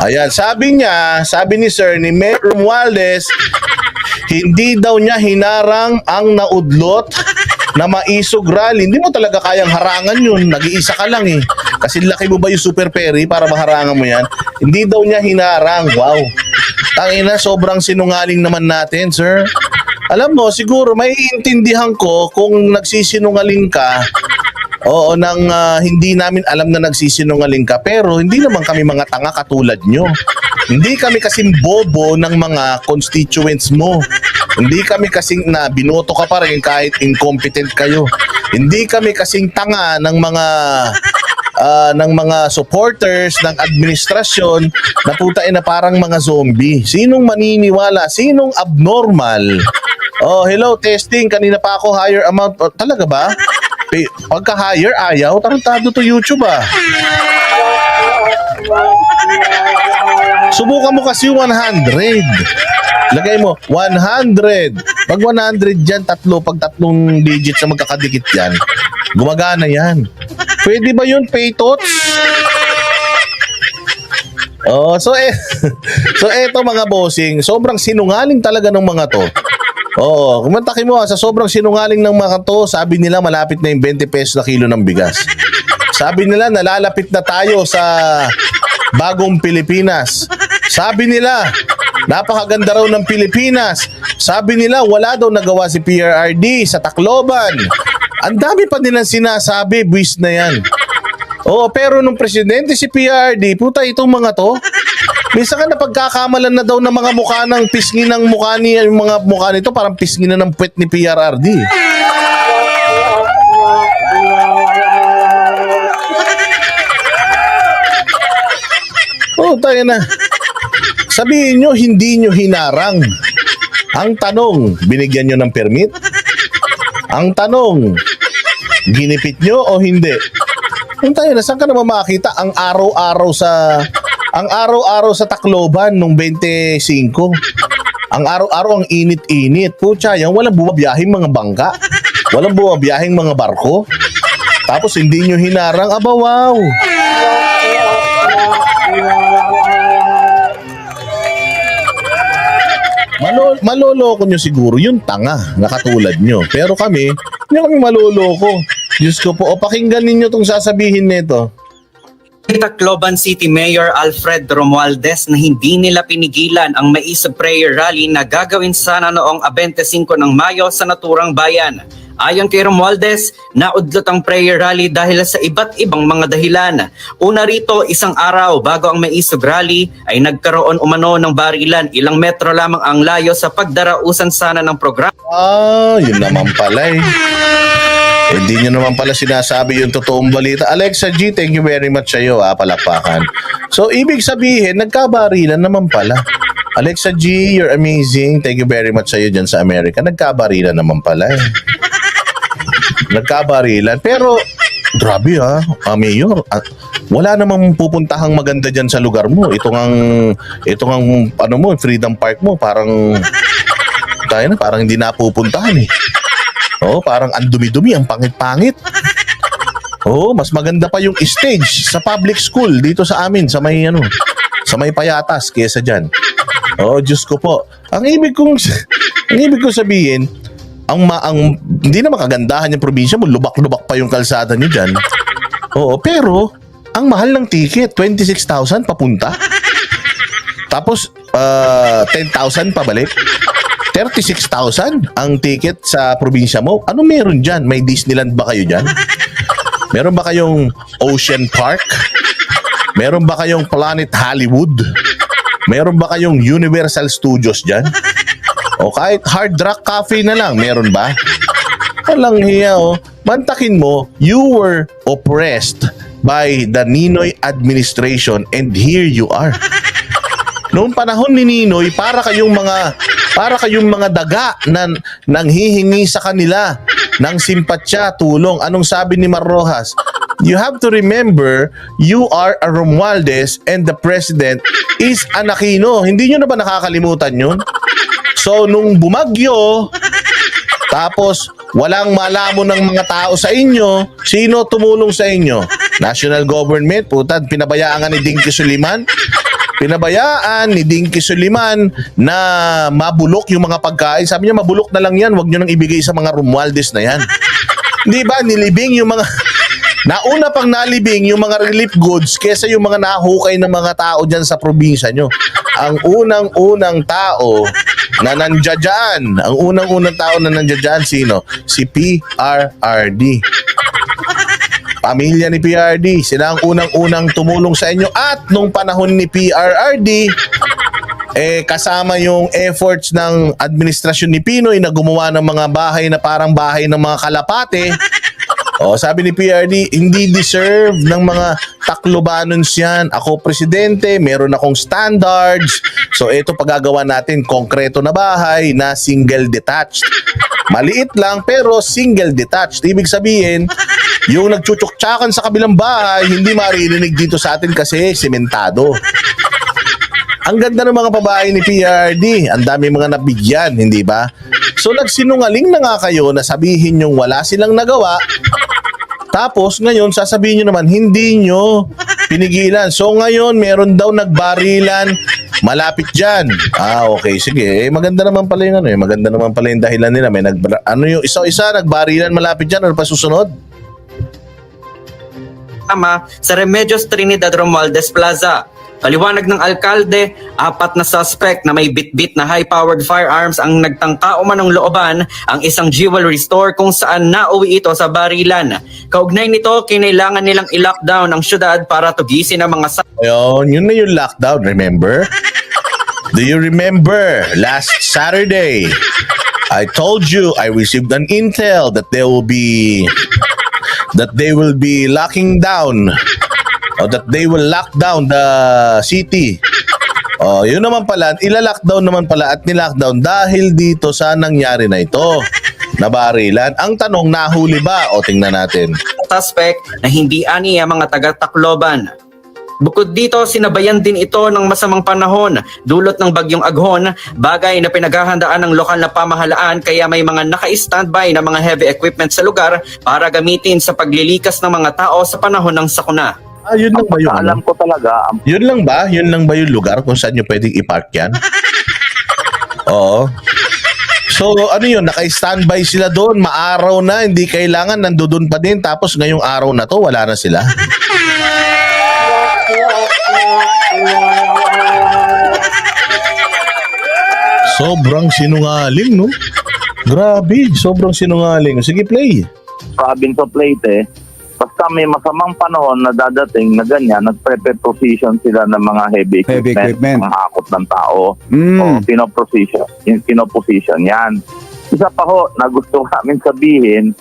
Ayan, sabi ni Sir, ni Mayor Romualdez, hindi daw niya hinarang ang naudlot na maisog rally. Hindi mo talaga kayang harangan yun. Nag-iisa ka lang eh. Kasi laki mo ba yung Super Perry para maharangan mo yan? Hindi daw niya hinarang. Wow. Tangina, sobrang sinungaling naman natin, sir. Alam mo, siguro may iintindihan ko kung nagsisinungaling ka. Oo, hindi namin alam na nagsisinungaling ka. Pero hindi naman kami mga tanga katulad nyo. Hindi kami kasing bobo ng mga constituents mo. Hindi kami kasing na binoto ka pa rin kahit incompetent kayo. Hindi kami kasing tanga ng mga supporters ng administrasyon na putain na parang mga zombie. Sinong maniniwala? Sinong abnormal? Oh, hello, testing. Kanina pa ako higher amount. Oh, talaga ba? Pagka-higher, ayaw. Tarantado to YouTube ah. Subukan mo kasi 100. Lagay mo, 100. Pag 100 dyan, pag tatlong digits na magkakadikit yan, gumagana yan. Pwede ba yun, Paytots? Oh, so eto mga bossing, sobrang sinungaling talaga ng mga to. Oo, kumantakin mo sa sobrang sinungaling ng mga to, sabi nila malapit na yung 20 pesos na kilo ng bigas. Sabi nila nalalapit na tayo sa bagong Pilipinas. Sabi nila napakaganda raw ng Pilipinas. Sabi nila wala daw nagawa si PRRD sa Tacloban. Ang dami pa nilang sinasabi, buwis na yan. Oo, pero nung presidente si PRRD, puta itong mga to, minsan ka napagkakamalan na daw ng mga mukha ng pisngi ng mukha niya, yung mga mukha nito parang pisngi na ng puwet ni PRRD. Oh, tayo na. Sabihin nyo, hindi nyo hinarang. Ang tanong, binigyan nyo ng permit? Ang tanong, ginipit nyo o hindi? Ang tayo na, saan ka naman makakita ang araw-araw sa Tacloban nung 25? Ang araw-araw ang init-init. Pucha, yan walang bumabiyahing mga bangka. Walang bumabiyahing mga barko. Tapos hindi nyo hinarang. Aba, wow. Maloloko nyo siguro yung tanga na katulad nyo. Pero kami, hindi kami maloloko. Diyos ko po, o pakinggan ninyo itong sasabihin nito. Tacloban City Mayor Alfred Romualdez na hindi nila pinigilan ang Mais Prayer Rally na gagawin sana noong 25 ng Mayo sa naturang bayan. Ayon kay Romualdez, naudlot ang prayer rally dahil sa iba't ibang mga dahilan. Una rito, isang araw bago ang Mais Rally ay nagkaroon umano ng barilan. Ilang metro lamang ang layo sa pagdarausan sana ng programa. Yun naman pala eh. Hindi nyo naman pala sinasabi yung totoong balita. Alexa G, thank you very much sa'yo palakpakan. So, ibig sabihin, nagkabarilan naman pala. Alexa G, you're amazing. Thank you very much sa'yo dyan sa Amerika. Nagkabarilan naman pala eh. Nagkabarilan. Pero, grabe Mayor. Wala namang pupuntahang maganda dyan sa lugar mo. Itong Freedom Park mo, parang hindi napupuntahan eh. Oh, parang ang dumi-dumi, ang pangit-pangit. Oh, mas maganda pa yung stage sa public school dito sa amin, sa may Payatas kaysa diyan. Oh, Diyos ko po. Ang ibig kong sabihin, hindi na makagandahan yung probinsya mo, lubak-lubak pa yung kalsada niyo diyan. Oo, pero ang mahal ng ticket, 26,000 papunta. Tapos 10,000 pabalik. 36,000 ang ticket sa probinsya mo. Ano meron dyan? May Disneyland ba kayo dyan? Meron ba kayong Ocean Park? Meron ba kayong Planet Hollywood? Meron ba kayong Universal Studios dyan? O kahit Hard Rock Cafe na lang, meron ba? Walang hiya Mantakin mo, you were oppressed by the Ninoy administration and here you are. Noong panahon ni Ninoy, para kayong mga daga na nanghihingi sa kanila ng simpatsya, tulong. Anong sabi ni Mar Rojas? You have to remember, you are a Romualdez and the president is an Aquino. Hindi nyo na ba nakakalimutan yun? So, nung bumagyo, tapos walang malamon ng mga tao sa inyo, sino tumulong sa inyo? National government, pinabayaan ni Dinky Suliman. Pinabayaan ni Dinky Suliman na mabulok yung mga pagkain. Sabi niya, mabulok na lang yan, wag nyo nang ibigay sa mga Romualdez na yan. Di ba, nilibing yung mga... Nauna pang nalibing yung mga relief goods kesa yung mga nahukay ng mga tao dyan sa probinsya nyo. Ang unang-unang tao na nandiyan, ang unang-unang tao na nandiyan, sino? Si PRRD. Pamilya ni PRRD, sila ang unang-unang tumulong sa inyo. At nung panahon ni PRRD, kasama yung efforts ng administrasyon ni Pinoy na gumawa ng mga bahay na parang bahay ng mga kalapate. Sabi ni PRD, hindi deserve ng mga Taclobanons yan. Ako presidente, meron akong standards. So ito pagagawa natin, konkreto na bahay na single detached. Maliit lang pero single detached. Ibig sabihin, yung nagchuchuktsakan sa kabilang bahay, hindi maririnig dito sa atin kasi sementado. Ang ganda ng mga babae ni PRD. Ang dami mga nabigyan, hindi ba? So nagsinungaling na nga kayo na sabihin yung wala silang nagawa. Tapos ngayon sasabihin nyo naman hindi nyo pinigilan. So ngayon meron daw nagbarilan malapit dyan. Okay, sige. Maganda naman pala yung maganda naman pala yung dahilan nila. May yung isa-isa nagbarilan malapit dyan. Ano pa susunod? Sa Remedios Trinidad Romualdez Plaza. Paliwanag ng alkalde, 4 na suspect na may bitbit na high-powered firearms ang nagtangka umanong looban ang isang jewelry store kung saan nauwi ito sa barilan. Kaugnay nito, kinailangan nilang i-lockdown ang syudad para tugisin ang mga Ayun, yun na yung lockdown, remember? Do you remember last Saturday? I told you I received an intel that they will be locking down that they will lock down the city. Yun naman pala, ila-lockdown naman pala at ni-lockdown dahil dito sa nangyari na ito. Nabarilan. Ang tanong, nahuli ba? Tingnan natin. suspect na hindi aniya mga taga-Tacloban. Bukod dito, sinabayan din ito ng masamang panahon, dulot ng bagyong Aghon, bagay na pinaghahandaan ng lokal na pamahalaan kaya may mga naka-standby na mga heavy equipment sa lugar para gamitin sa paglilikas ng mga tao sa panahon ng sakuna. Yun lang ba yung Alam ko talaga. Yun lang ba? Yun lang ba yung lugar kung saan nyo pwedeng i-park yan? Oo. So ano yun, naka-standby sila doon, maaraw na, hindi kailangan nandoon pa din, tapos ngayong araw na to, wala na sila. Sobrang sinungaling, no? Grabe, sobrang sinungaling. Sige, play. Province of Leyte, basta may masamang panahon na dadating na ganyan, nag-prepare position sila ng mga heavy equipment. Mga hakot ng tao. O pinoposition yan. Isa pa ho, na gusto namin sabihin,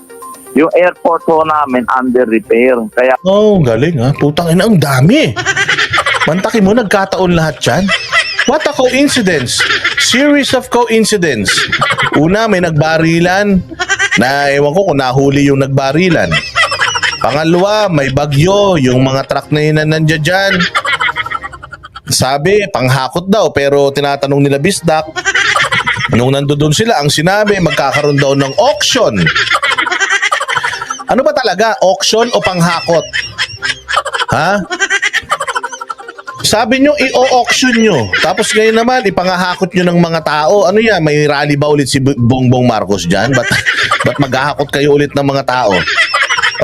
yung airport ho namin under repair. Kaya Galing ha. Putang ina, ang dami. Mantakin mo, nagkataon lahat yan. What a coincidence. Series of coincidence. Una, may nagbarilan na ewan ko kung nahuli yung nagbarilan. Pangalawa, may bagyo, yung mga truck na yun na nandiyan dyan. Sabi, panghakot daw, pero tinatanong nila Bisdak. Nung nandoon sila, ang sinabi, magkakaroon daw ng auction. Ano ba talaga? Auction o panghakot? Ha? Sabi nyo, i-auction nyo. Tapos ngayon naman, ipangahakot nyo ng mga tao. Ano yan? May rally ba ulit si Bongbong Marcos dyan? Ba't maghahakot kayo ulit ng mga tao?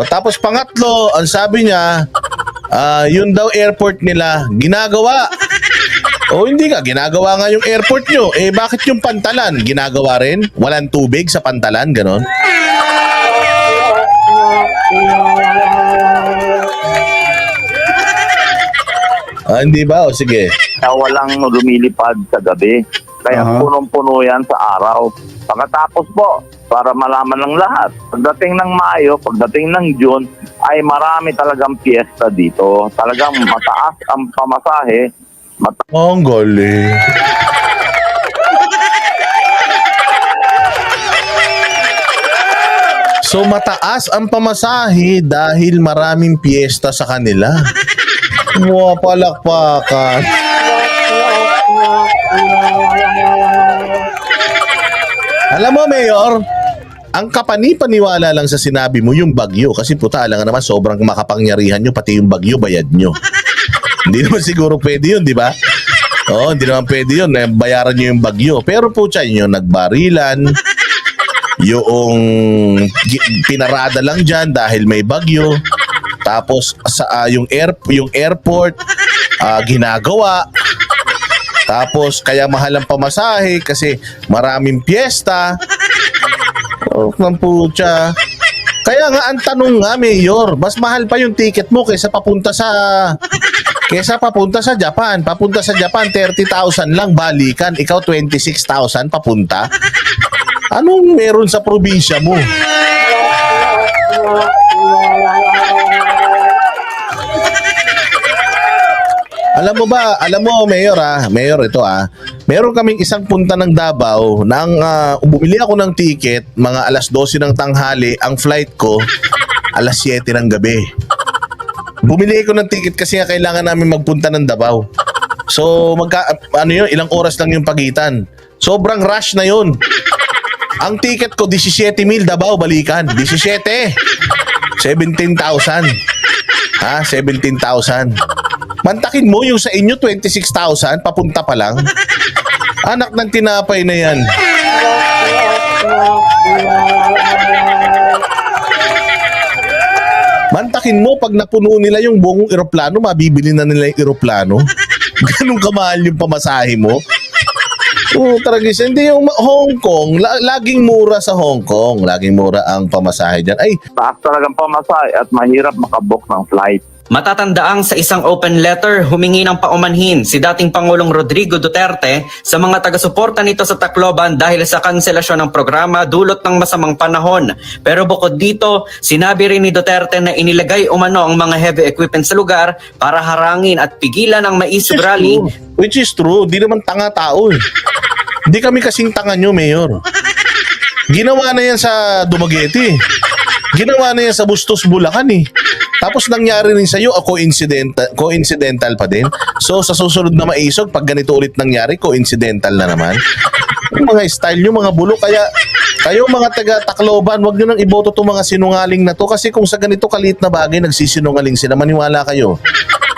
Tapos pangatlo, ang sabi niya, yun daw airport nila, ginagawa. Hindi nga, ginagawa nga yung airport nyo. Bakit yung pantalan? Ginagawa rin? Walang tubig sa pantalan? Ganon? Hindi ba? Sige. walang lumilipad sa gabi. Kaya punong-puno yan sa araw. Pagkatapos po, para malaman ng lahat, pagdating ng Mayo, pagdating ng June, ay marami talagang piyesta dito. Talagang mataas ang pamasahe. Ang galing. So mataas ang pamasahe dahil maraming piyesta sa kanila. Palakpakan. Alam mo, Mayor, ang kapani-paniwala lang sa sinabi mo yung bagyo. Kasi puta, alam nga naman, sobrang makapangyarihan nyo, pati yung bagyo, bayad nyo. Hindi naman siguro pwede yun, di ba? Oo, hindi naman pwede yun. Bayaran nyo yung bagyo. Pero po yung nagbarilan, yung pinarada lang dyan dahil may bagyo. Tapos yung airport ginagawa. Tapos kaya mahal ang pamasahe kasi maraming piyesta. Oh, pucha. Kaya nga ang tanong nga, Mayor, mas mahal pa yung ticket mo kaysa papunta sa Japan. Papunta sa Japan 30,000 lang balikan, ikaw 26,000 papunta. Anong meron sa probinsya mo? Alam mo Mayor ito meron kaming isang punta ng Davao nang bumili ako ng ticket mga alas 12 ng tanghali, ang flight ko alas 7 ng gabi. Bumili ko ng ticket kasi nga kailangan namin magpunta ng Davao. So ilang oras lang yung pagitan. Sobrang rush na yun. Ang ticket ko 17,000 Davao balikan, 17. 17,000. 17,000. Mantakin mo yung sa inyo 26,000 papunta pa lang. Anak ng tinapay na yan. Mantakin mo pag napuno nila yung buong eroplano, mabibili na nila yung eroplano. Ganun kamahal yung pamasahe mo. Oo, tragis. Hindi yung Hong Kong, laging mura sa Hong Kong. Laging mura ang pamasahe dyan. Ay, Taas talagang pamasahe at mahirap makabook ng flight. Matatandaang sa isang open letter, humingi ng paumanhin si dating Pangulong Rodrigo Duterte sa mga taga-suporta nito sa Tacloban dahil sa kanselasyon ng programa dulot ng masamang panahon. Pero bukod dito, sinabi rin ni Duterte na inilagay umano ang mga heavy equipment sa lugar para harangin at pigilan ang maisog rally. Which is true. Di naman tanga tao eh. Di kami kasing tanga nyo, Mayor. Ginawa na yan sa Dumaguete. Ginawa na yan sa Bustos, Bulacan eh. Tapos nangyari rin sa'yo, coincidental pa din. So sa susunod na maisog, pag ganito ulit nangyari, coincidental na naman. Yung mga style nyo, mga bulok. Kaya kayo mga taga-Tacloban, wag nyo nang iboto itong mga sinungaling na to. Kasi kung sa ganito kaliit na bagay, nagsisinungaling sila, maniwala kayo.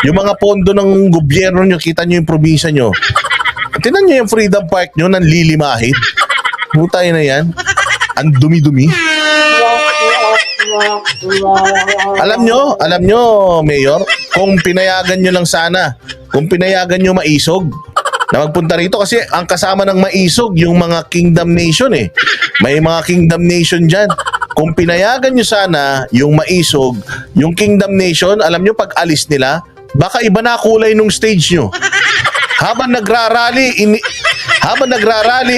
Yung mga pondo ng gobyerno nyo, kita nyo yung probinsya nyo. Tinan nyo yung Freedom Park nyo, nang lilimahid. Hutay na yan. Ang dumi-dumi. Alam nyo, Mayor, kung pinayagan nyo lang sana, kung pinayagan nyo maisog, na magpunta rito kasi ang kasama ng maisog, yung mga Kingdom Nation eh. May mga Kingdom Nation dyan. Kung pinayagan nyo sana yung maisog, yung Kingdom Nation, alam nyo pag alis nila, baka iba na kulay nung stage nyo. Habang nagrarally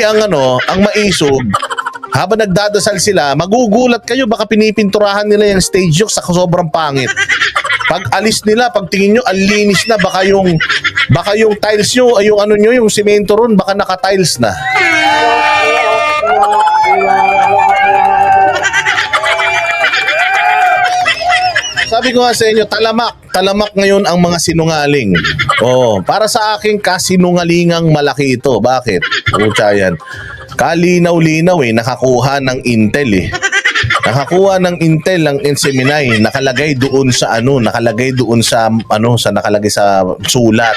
ang maisog, habang nagdadasal sila, magugulat kayo, baka pinipinturahan nila yung stage nyo sa sobrang pangit. Pag alis nila, pag tingin nyo, ang linis na, baka yung tiles nyo, yung semento ron, baka naka-tiles na. Sabi ko nga sa inyo, talamak ngayon ang mga sinungaling. Para sa akin, kasinungalingang malaki ito. Bakit? Pucha yan. Kalinaw-linaw nakakuha ng intel eh. Nakakuha ng intel ang inseminay, nakalagay doon sa nakalagay sa sulat.